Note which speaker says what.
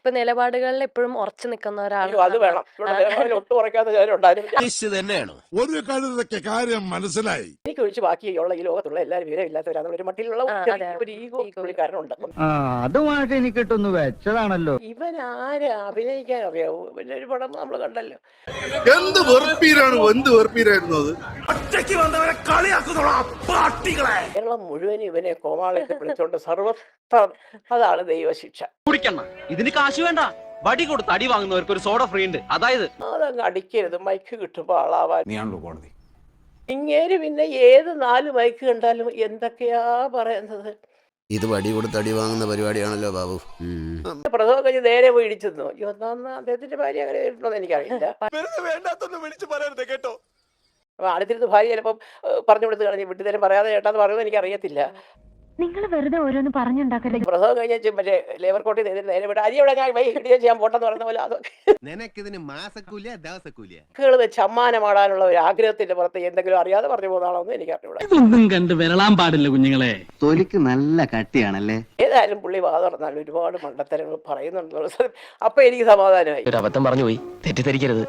Speaker 1: ഇപ്പൊ നിലപാടുകളിൽ എപ്പോഴും ഉറച്ചു നിൽക്കുന്ന
Speaker 2: അത്
Speaker 1: ഒരാളാണ്.
Speaker 2: വേണം. ഇവിടെ നിലപാടിൽ ഒട്ടും ഉറയ്ക്കാത്ത ചിലരുണ്ടായാലും
Speaker 3: തന്നെയാണോ
Speaker 4: ഒരു കഴുതൊക്കെ കാര്യം മനസ്സിലായി.
Speaker 2: എനിക്ക് ഒഴിച്ച് ബാക്കിയുള്ള ഈ ലോകത്തുള്ള എല്ലാവരും വിവരമില്ലാത്തവരാണ്. ഒരു മട്ടിലുള്ള ഒരു ഈഗോ പുള്ളിക്കാരനുണ്ട്.
Speaker 5: അതുമായിട്ട് എനിക്ക് കിട്ടുന്നു വെച്ചതാണല്ലോ.
Speaker 2: ഇവൻ ആര് അഭിനയിക്കാൻ അറിയാവൂ? പിന്നെ ഒരു പടം നമ്മൾ കണ്ടല്ലോ.
Speaker 4: എന്ത് വെറുപ്പീരാണ്, എന്ത് വെറുപ്പീരായിരുന്നു അത്.
Speaker 3: ഒറ്റയ്ക്ക് വന്നവരെ കളിയാക്കുന്നുള്ള പാട്ടികളെ.
Speaker 2: കേരളം മുഴുവൻ ഇവനെ കോമാളത്തെ വിളിച്ചോണ്ട് സർവത്ര അതാണ് ദൈവശിക്ഷ.
Speaker 6: കുടിക്കണ്ട, ഇതിന് കാശ് വേണ്ട. വടി കൊടുത്ത് അടി വാങ്ങുന്നവർക്ക് ഒരു സോഡ ഫ്രീ ഉണ്ട്. അതായത്
Speaker 2: അതങ്ങ് അടിക്കരുത്. മൈക്ക് കിട്ടുമ്പോ ആളാവാൻ.
Speaker 4: നീയാണല്ലോ കോടതി.
Speaker 2: ഇങ്ങേര് പിന്നെ ഏത് 4 മൈക്ക് കണ്ടാലും എന്തൊക്കെയാ പറയുന്നത്.
Speaker 3: ഇത് വടി കൊടുത്ത് അടി വാങ്ങുന്ന പരിപാടിയാണല്ലോ ബാബു.
Speaker 2: പ്രസവം കഴിഞ്ഞ് നേരെ പോയി ഇടിച്ചെന്നു. ഒന്നാന്ന് അദ്ദേഹത്തിന്റെ ഭാര്യ അങ്ങനെ ഉണ്ടോന്ന് എനിക്കറിയില്ല.
Speaker 3: വേണ്ടാത്തൊന്നും വിളിച്ചു പറയരുത് കേട്ടോ.
Speaker 2: അപ്പൊ അടുത്തിരുന്ന് ഭാര്യ ചിലപ്പം പറഞ്ഞു കൊടുത്ത് കളഞ്ഞ് വിട്ടുതരം പറയാതെ ചേട്ടാന്ന് പറയുന്നത് എനിക്കറിയത്തില്ല.
Speaker 7: നിങ്ങൾ വെറുതെ ഓരോന്ന് പറഞ്ഞുണ്ടാക്കല്ലേ.
Speaker 2: പ്രസവം കഴിഞ്ഞ മറ്റേ ലേബർ കോട്ടിൽ നേരെ വിട്ട് അരി ഇവിടെ ഞാൻ ചെയ്യാൻ പോട്ടെന്ന് പറയുന്ന പോലെ അതൊക്കെ
Speaker 3: നിനക്കിതിന് മാസക്കൂലിയ ദിവസക്കൂലിയ
Speaker 2: വെച്ച് അമ്മാനമാടാനുള്ള ഒരു ആഗ്രഹത്തിന്റെ പുറത്ത് എന്തെങ്കിലും അറിയാതെ പറഞ്ഞു പോകുന്നതാണോ എന്ന് എനിക്ക് അറിഞ്ഞൂടാ.
Speaker 6: ഇതൊന്നും കണ്ട് വിരളാൻ പാടില്ല കുഞ്ഞുങ്ങളെ.
Speaker 5: തൊലിക്ക് നല്ല കട്ടിയാണല്ലേ.
Speaker 2: ഏതായാലും പുള്ളി വാ തുറന്നാലും ഒരുപാട് മണ്ടത്തരങ്ങൾ പറയുന്നുണ്ട്. അപ്പൊ എനിക്ക് സമാധാനമായി.
Speaker 6: ഒരു അബദ്ധം പറഞ്ഞു പോയി, തെറ്റിദ്ധരിക്കരുത്.